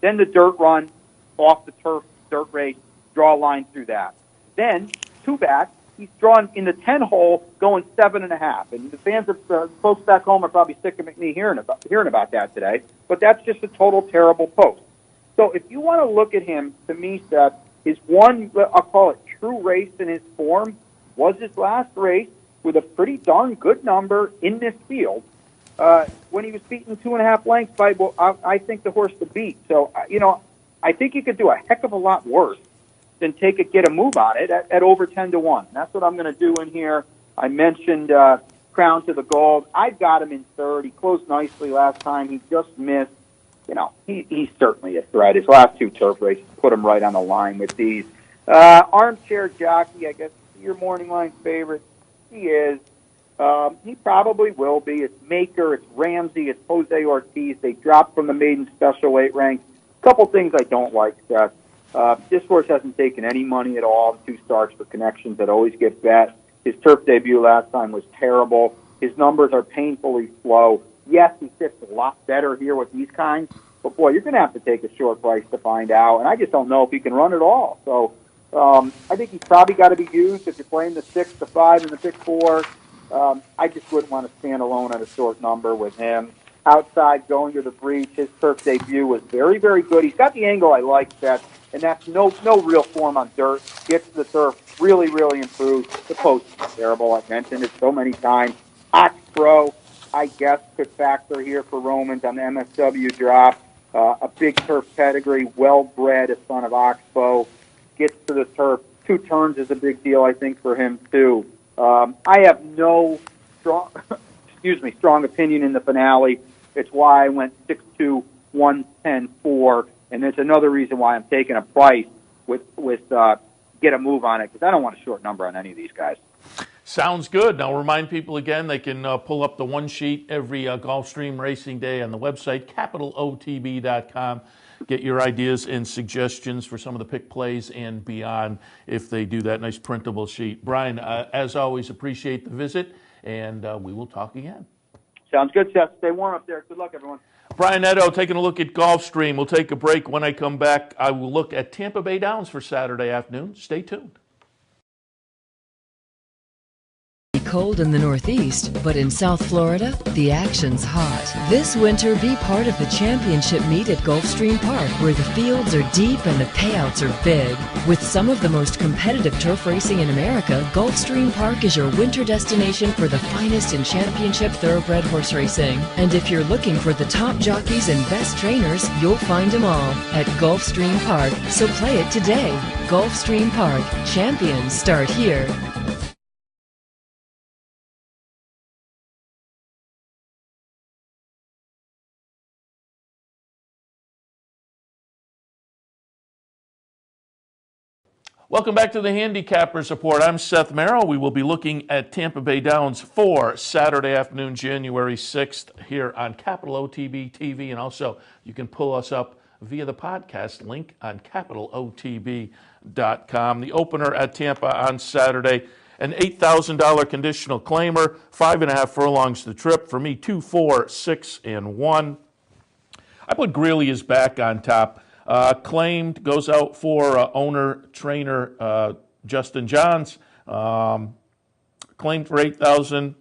Then the dirt run, off the turf, dirt race, draw a line through that. Then, 2 back, he's drawn in the 10 hole, going 7.5. And the fans of folks back home are probably sick of me hearing about that today. But that's just a total terrible post. So if you want to look at him, to me, Seth, his one, I'll call it true race in his form, was his last race with a pretty darn good number in this field. When he was beaten 2.5 lengths by, I think, the horse to beat. So, I think you could do a heck of a lot worse than Get a Move on it at over 10 to 1. That's what I'm going to do in here. I mentioned Crown to the Gold. I've got him in third. He closed nicely last time. He just missed. He's certainly a threat. His last 2 turf races put him right on the line with these. Armchair Jockey, I guess, your morning line favorite. He is. He probably will be. It's Maker, it's Ramsey, it's Jose Ortiz. They dropped from the maiden special weight ranks. A couple things I don't like, Seth. This horse hasn't taken any money at all. 2 starts for connections that always get bet. His turf debut last time was terrible. His numbers are painfully slow. Yes, he fits a lot better here with these kinds, but boy, you're going to have to take a short price to find out, and I just don't know if he can run at all. So I think he's probably got to be used if you're playing the 6, the 5, and the pick 4. I just wouldn't want to stand alone at a short number with him. Outside, going to the breach, his turf debut was very, very good. He's got the angle I like, Seth, and that's no real form on dirt. Gets to the turf, really, really improved. The post is terrible. I've mentioned it so many times. Ox Pro, I guess, could factor here for Romans on the MSW drop. A big turf pedigree, well-bred, a son of Oxbow. Gets to the turf. 2 turns is a big deal, I think, for him, too. I have no strong opinion in the finale. It's why I went 6'2", 110.4, and it's another reason why I'm taking a price with get a move on it, because I don't want a short number on any of these guys. Sounds good. Now, remind people again, they can pull up the one sheet every Gulfstream Racing Day on the website, capitalotb.com. Get your ideas and suggestions for some of the pick plays and beyond if they do that nice printable sheet. Brian, as always, appreciate the visit, and we will talk again. Sounds good, Seth. Stay warm up there. Good luck, everyone. Brian Edo taking a look at Gulfstream. We'll take a break. When I come back, I will look at Tampa Bay Downs for Saturday afternoon. Stay tuned. Cold in the Northeast, but in South Florida, the action's hot. This winter, be part of the championship meet at Gulfstream Park, where the fields are deep and the payouts are big. With some of the most competitive turf racing in America, Gulfstream Park is your winter destination for the finest in championship thoroughbred horse racing. And if you're looking for the top jockeys and best trainers, you'll find them all at Gulfstream Park. So play it today. Gulfstream Park. Champions start here. Welcome back to the Handicappers Report. I'm Seth Merrill. We will be looking at Tampa Bay Downs for Saturday afternoon, January 6th, here on Capital OTB TV. And also, you can pull us up via the podcast link on capitalotb.com. The opener at Tampa on Saturday, an $8,000 conditional claimer, 5.5 furlongs the trip. For me, 2, 4, 6, and 1. I put Greeley is back on top. Claimed, goes out for owner-trainer Justin Johns. Claimed for $8,000,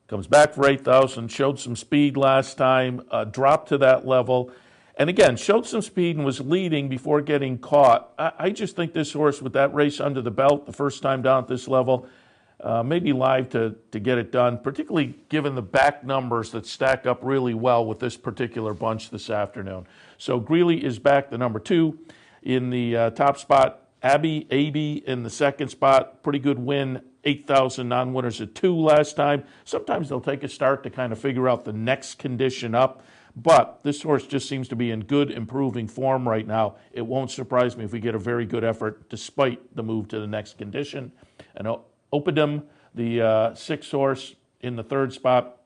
comes back for $8,000, showed some speed last time, dropped to that level. And again, showed some speed and was leading before getting caught. I just think this horse, with that race under the belt, the first time down at this level, may be live to get it done, particularly given the back numbers that stack up really well with this particular bunch this afternoon. So Greeley is back, the number 2 in the top spot. Abbey in the second spot. Pretty good win. 8,000 non-winners at 2 last time. Sometimes they'll take a start to kind of figure out the next condition up. But this horse just seems to be in good, improving form right now. It won't surprise me if we get a very good effort despite the move to the next condition. And Opidum, the 6th horse in the 3rd spot.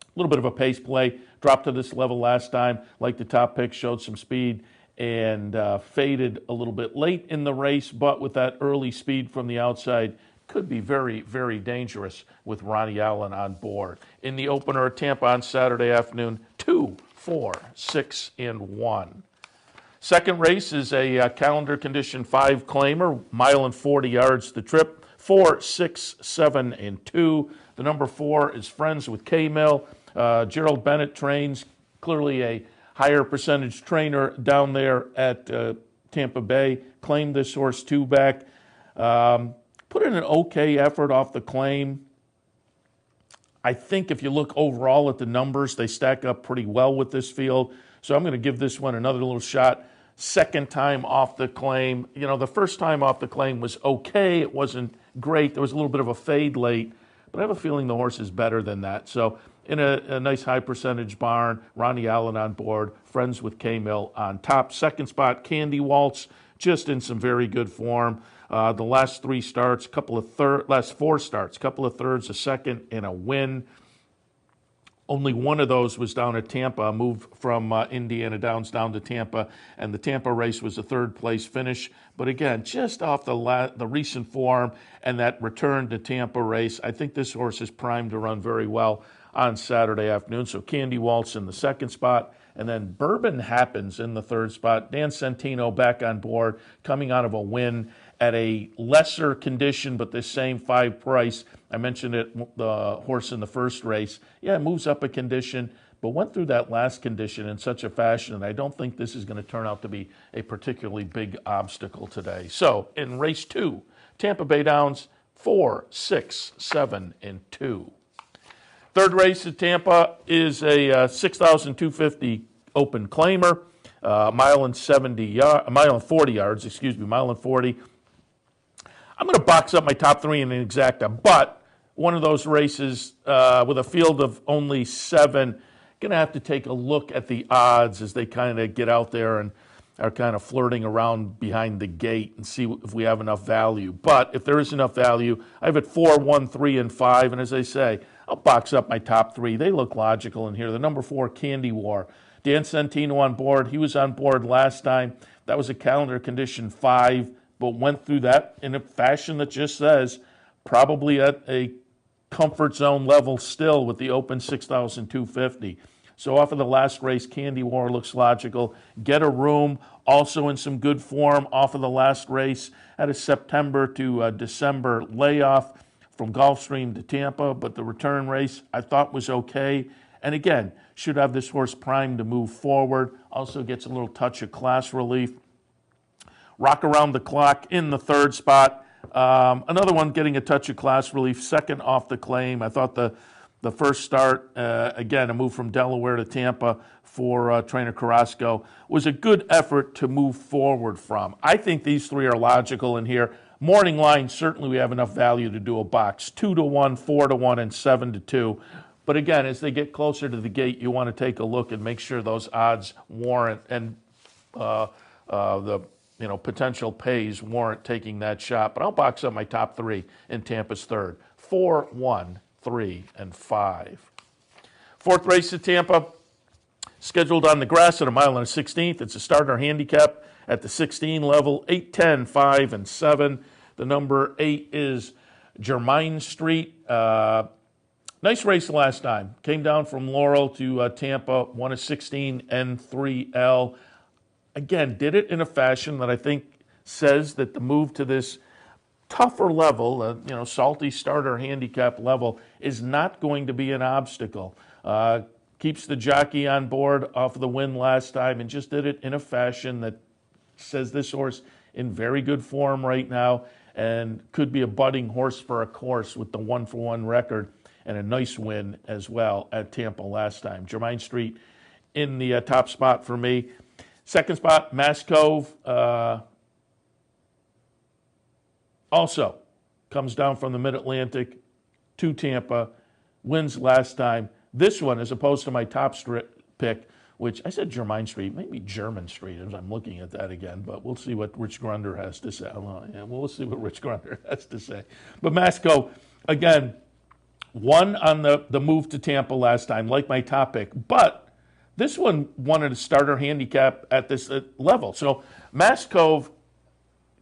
A little bit of a pace play. Dropped to this level last time. Like the top pick, showed some speed and faded a little bit late in the race. But with that early speed from the outside, could be very, very dangerous with Ronnie Allen on board. In the opener at Tampa on Saturday afternoon, 2, 4, 6, and 1. Second race is a calendar condition 5 claimer, 1.40 miles the trip. 4, 6, 7, and 2. The number 4 is Friends with K-Mill. Gerald Bennett trains, clearly a higher percentage trainer down there at Tampa Bay. Claimed this horse 2 back. Put in an okay effort off the claim. I think if you look overall at the numbers, they stack up pretty well with this field. So I'm going to give this one another little shot. Second time off the claim. You know, the first time off the claim was okay. It wasn't great. There was a little bit of a fade late. But I have a feeling the horse is better than that. So in a nice high percentage barn, Ronnie Allen on board, Friends with K-Mill on top. Second spot, Candy Waltz, just in some very good form. The last 3 starts, last 4 starts, couple of thirds, a second, and a win. Only one of those was down at Tampa, a move from Indiana Downs down to Tampa, and the Tampa race was a 3rd place finish. But again, just off the recent form and that return to Tampa race, I think this horse is primed to run very well on Saturday afternoon. So Candy Waltz in the 2nd spot, and then Bourbon Happens in the 3rd spot. Dan Centino back on board, coming out of a win at a lesser condition, but the same 5 price. I mentioned it, the horse in the first race. Yeah, it moves up a condition, but went through that last condition in such a fashion, and I don't think this is going to turn out to be a particularly big obstacle today. So in race 2, Tampa Bay Downs, 4, 6, 7, and 2. Third race at Tampa is a 6,250 open claimer, mile and 40 yards, mile and 40. I'm going to box up my top 3 in an exacta, but one of those races with a field of only 7 going to have to take a look at the odds as they kind of get out there and are kind of flirting around behind the gate and see if we have enough value. But if there is enough value, I have it 4, 1, 3, and 5. And as I say, I'll box up my top 3. They look logical in here. The number 4, Candy War. Dan Santino on board. He was on board last time. That was a calendar condition 5, but went through that in a fashion that just says probably at a comfort zone level still with the open 6,250. So off of the last race, Candy War looks logical. Get a Room, also in some good form off of the last race. Had a September to December layoff from Gulfstream to Tampa, but the return race I thought was okay. And again, should have this horse primed to move forward. Also gets a little touch of class relief. Rock Around the Clock in the 3rd spot. Another one getting a touch of class relief, second off the claim. I thought the first start, again, a move from Delaware to Tampa for trainer Carrasco, was a good effort to move forward from. I think these 3 are logical in here. Morning line, certainly we have enough value to do a box. 2 to 1, 4 to 1, and 7 to 2. But again, as they get closer to the gate, you want to take a look and make sure those odds warrant and the potential pays warrant taking that shot. But I'll box up my top 3 in Tampa's 3rd. 4, 1, 3, and 5. 4th race at Tampa, scheduled on the grass at a mile and a 16th. It's a starter handicap at the 16 level, 8, 10, 5, and 7. The number 8 is Germain Street. Nice race last time. Came down from Laurel to Tampa, won a 16 N3L. Again, did it in a fashion that I think says that the move to this tougher level, salty starter handicap level, is not going to be an obstacle. Keeps the jockey on board off of the win last time and just did it in a fashion that says this horse in very good form right now and could be a budding horse for a course with the 1-for-1 record and a nice win as well at Tampa last time. Germain Street in the top spot for me. Second spot, Mass Cove. Also comes down from the Mid-Atlantic to Tampa, wins last time. This one, as opposed to my top pick, which I said Germain Street, maybe German Street, as I'm looking at that again, but we'll see what Rich Grunder has to say. We'll see what Rich Grunder has to say. But Mass Cove, again, won on the move to Tampa last time, like my top pick, but this one wanted a starter handicap at this level. So Mass Cove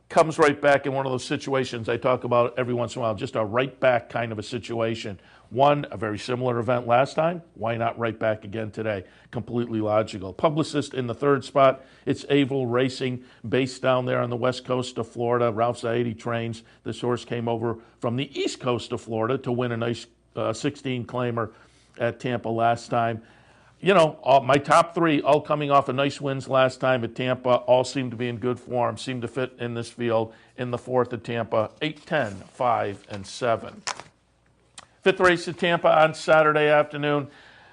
comes right back in one of those situations I talk about every once in a while, just a right back kind of a situation. Won a very similar event last time. Why not right back again today? Completely logical. Publicist in the 3rd spot. It's Avil Racing, based down there on the west coast of Florida. Ralph Zaidi trains. This horse came over from the east coast of Florida to win a nice 16 claimer at Tampa last time. My top 3 all coming off of nice wins last time at Tampa, all seem to be in good form, seem to fit in this field in the 4th at Tampa, 8, 10, 5, and 7. 5th race at Tampa on Saturday afternoon,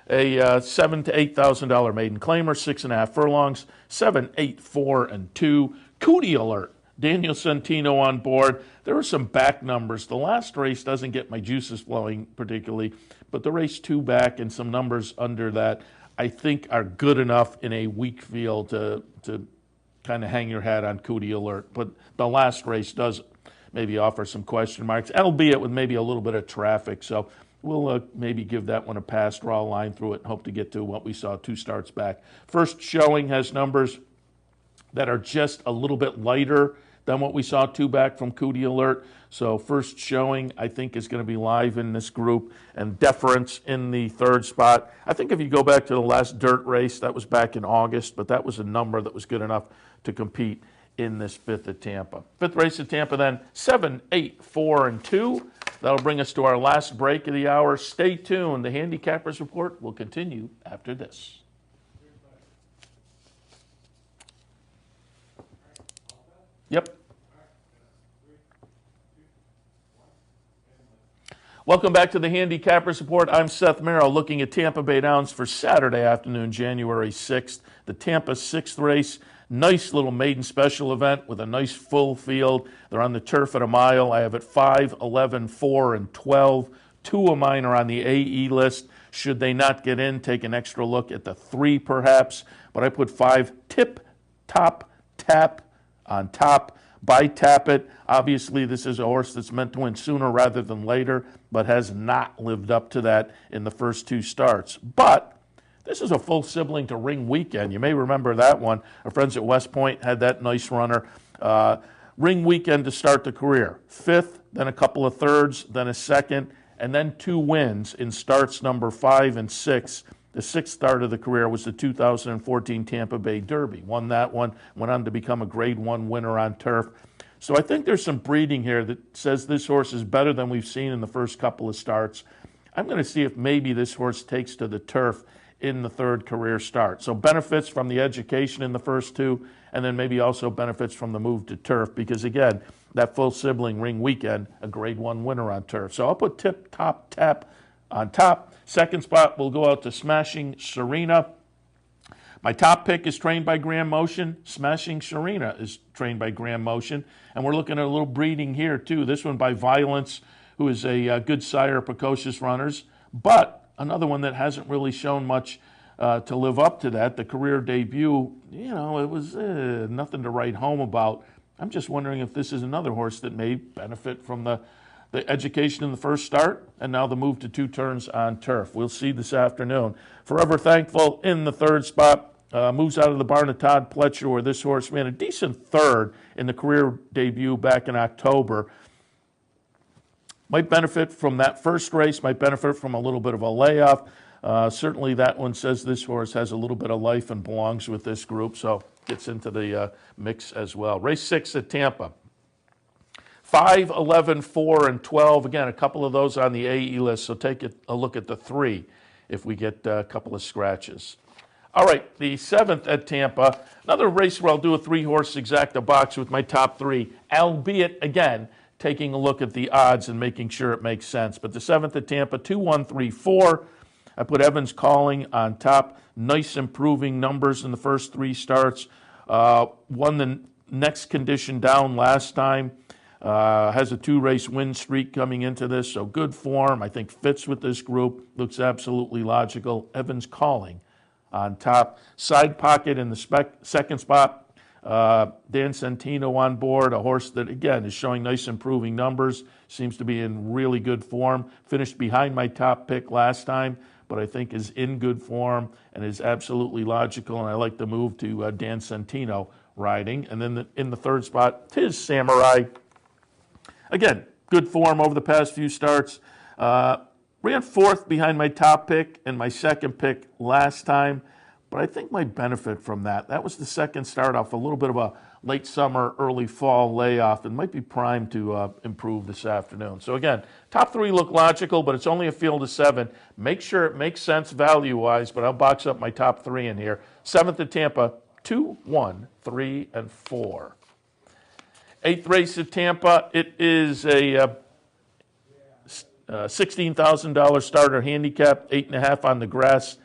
a $7,000 to $8,000 maiden claimer, 6.5 furlongs, 7, 8, 4, and 2. Cootie Alert. Daniel Santino on board. There were some back numbers. The last race doesn't get my juices flowing particularly, but the race 2 back and some numbers under that I think are good enough in a weak field to kind of hang your hat on Cootie Alert. But the last race does maybe offer some question marks, albeit with maybe a little bit of traffic. So we'll maybe give that one a pass, draw a line through it, and hope to get to what we saw 2 starts back. First showing has numbers that are just a little bit lighter than what we saw 2 back from Cootie Alert. So first showing, I think, is going to be live in this group, and Deference in the 3rd spot. I think if you go back to the last dirt race, that was back in August, but that was a number that was good enough to compete in this 5th at Tampa. 5th race at Tampa then, 7, 8, 4, and 2. That'll bring us to our last break of the hour. Stay tuned. The Handicappers Report will continue after this. Yep. Welcome back to the Handicappers Report. I'm Seth Merrill, looking at Tampa Bay Downs for Saturday afternoon, January 6th. The Tampa 6th race. Nice little maiden special event with a nice full field. They're on the turf at a mile. I have it 5, 11, 4, and 12. 2 of mine are on the AE list. Should they not get in, take an extra look at the 3 perhaps. But I put 5 Tip Top Tap on top. By Tap It. Obviously, this is a horse that's meant to win sooner rather than later, but has not lived up to that in the first 2 starts. But this is a full sibling to Ring Weekend. You may remember that one. Our friends at West Point had that nice runner. Ring Weekend to start the career. 5th, then a couple of 3rds, then a 2nd, and then 2 wins in starts number 5 and 6. The 6th start of the career was the 2014 Tampa Bay Derby. Won that one, went on to become a Grade 1 winner on turf. So I think there's some breeding here that says this horse is better than we've seen in the first couple of starts. I'm going to see if maybe this horse takes to the turf in the 3rd career start. So benefits from the education in the first 2, and then maybe also benefits from the move to turf, because again, that full sibling Ring Weekend, a Grade 1 winner on turf. So I'll put Tip Top Tap on top. 2nd spot will go out to Smashing Serena. My top pick is trained by Grand Motion. Smashing Serena is trained by Grand Motion. And we're looking at a little breeding here, too. This one by Violence, who is a good sire of precocious runners. But another one that hasn't really shown much to live up to that. The career debut, it was nothing to write home about. I'm just wondering if this is another horse that may benefit from the education in the first start, and now the move to 2 turns on turf. We'll see this afternoon. Forever Thankful in the 3rd spot. Moves out of the barn of Todd Pletcher, where this horse ran a decent 3rd in the career debut back in October. Might benefit from that first race, might benefit from a little bit of a layoff. Certainly that one says this horse has a little bit of life and belongs with this group, so gets into the mix as well. Race 6 at Tampa. 5, 11, 4, and 12. Again, a couple of those on the AE list, so take a look at the 3 if we get a couple of scratches. All right, the 7th at Tampa. Another race where I'll do a 3-horse exacta box with my top 3, albeit, again, taking a look at the odds and making sure it makes sense. But the 7th at Tampa, 2, 1, 3, 4. I put Evans Calling on top. Nice improving numbers in the first 3 starts. Won the next condition down last time. Has a 2-race win streak coming into this, so good form. I think fits with this group. Looks absolutely logical. Evans Calling on top. Side Pocket in the 2nd spot. Dan Santino on board, a horse that, again, is showing nice improving numbers. Seems to be in really good form. Finished behind my top pick last time, but I think is in good form and is absolutely logical, and I like the move to Dan Santino riding. And then in the 3rd spot, Tiz Samurai. Again, good form over the past few starts. Ran 4th behind my top pick and my 2nd pick last time, but I think might benefit from that. That was the 2nd start off a little bit of a late summer, early fall layoff, and might be primed to improve this afternoon. So again, top 3 look logical, but it's only a field of 7. Make sure it makes sense value-wise, but I'll box up my top 3 in here. 7th at Tampa, 2, 1, 3, and 4. 8th race at Tampa, it is a $16,000 starter handicap, 8.5 on the grass,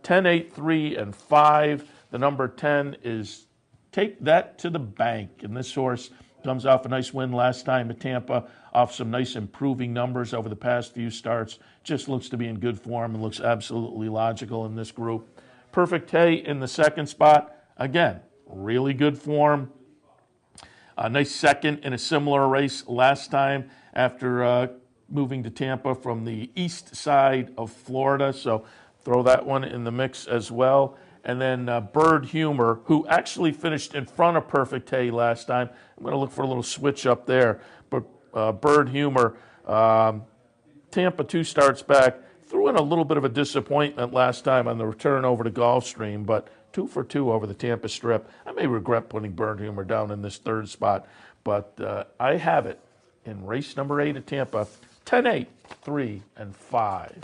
10, 8, 3, and 5. The number 10 is Take That to the Bank. And this horse comes off a nice win last time at Tampa, off some nice improving numbers over the past few starts. Just looks to be in good form and looks absolutely logical in this group. Perfect Hay in the 2nd spot. Again, really good form. A nice 2nd in a similar race last time after moving to Tampa from the east side of Florida. So throw that one in the mix as well. And then Bird Humor, who actually finished in front of Perfect Hay last time. I'm going to look for a little switch up there. But Bird Humor, Tampa 2 starts back. Threw in a little bit of a disappointment last time on the return over to Gulfstream, but 2 for 2 over the Tampa Strip. I may regret putting Bird Humor down in this 3rd spot, but I have it in race number 8 at Tampa, 10, 8, 3, and 5.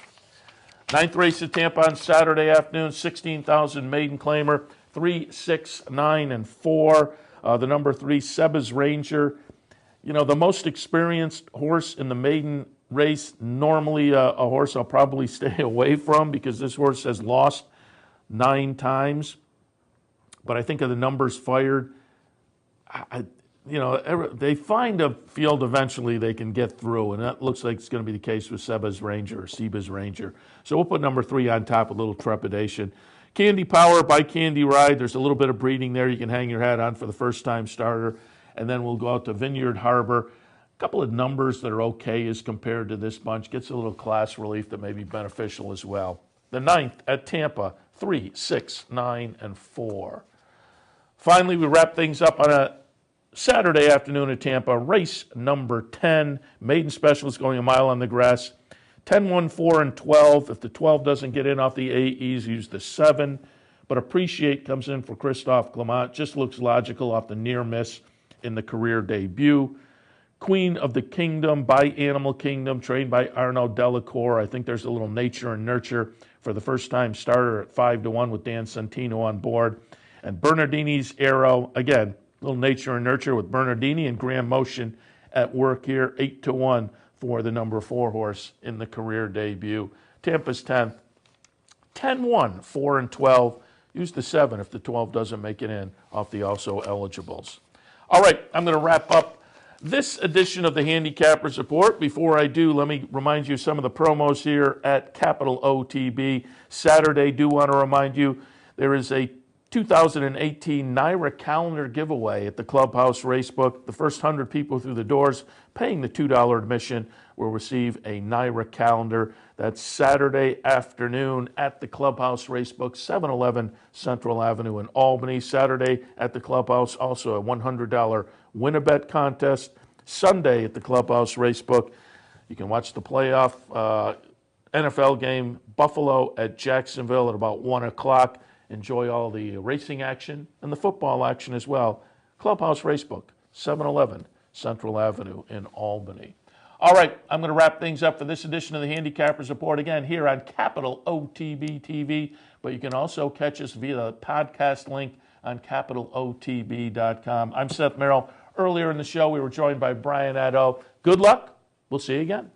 9th race at Tampa on Saturday afternoon, 16,000 maiden claimer, 3, 6, 9, and 4. The number 3, Seba's Ranger. The most experienced horse in the maiden race, normally a horse I'll probably stay away from because this horse has lost 9 times. But I think of the numbers fired, they find a field eventually they can get through, and that looks like it's going to be the case with Seba's Ranger. So we'll put number 3 on top, a little trepidation. Candy Power by Candy Ride. There's a little bit of breeding there you can hang your hat on for the first-time starter. And then we'll go out to Vineyard Harbor. A couple of numbers that are okay as compared to this bunch. Gets a little class relief that may be beneficial as well. The 9th at Tampa, 3, 6, 9, and 4. Finally, we wrap things up on a Saturday afternoon at Tampa. Race number 10. Maiden Special is going a mile on the grass. 10, 1, 4, and 12. If the 12 doesn't get in off the AEs, use the 7. But Appreciate comes in for Christophe Clement. Just looks logical off the near miss in the career debut. Queen of the Kingdom by Animal Kingdom, trained by Arnaud Delacour. I think there's a little nature and nurture for the first-time starter at 5-1 with Dan Santino on board. And Bernardini's Arrow, again, a little nature and nurture with Bernardini and Grand Motion at work here, 8-1 for the number 4 horse in the career debut. Tampa's 10th, 10-1, 4 and 12. Use the 7 if the 12 doesn't make it in off the also eligibles. All right, I'm going to wrap up this edition of the Handicappers Report. Before I do, let me remind you some of the promos here at Capital OTB. Saturday, do want to remind you there is a 2018 NYRA calendar giveaway at the Clubhouse Racebook. The first 100 people through the doors paying the $2 admission will receive a NYRA calendar. That's Saturday afternoon at the Clubhouse Racebook, 711 Central Avenue in Albany. Saturday at the Clubhouse, also a $100 win-a-bet contest. Sunday at the Clubhouse Racebook, you can watch the playoff NFL game, Buffalo at Jacksonville at about 1 o'clock. Enjoy all the racing action and the football action as well. Clubhouse Racebook, 711 Central Avenue in Albany. All right, I'm going to wrap things up for this edition of the Handicappers Report, again, here on Capital OTB TV, but you can also catch us via the podcast link on capitalotb.com. I'm Seth Merrill. Earlier in the show, we were joined by Brian Addo. Good luck. We'll see you again.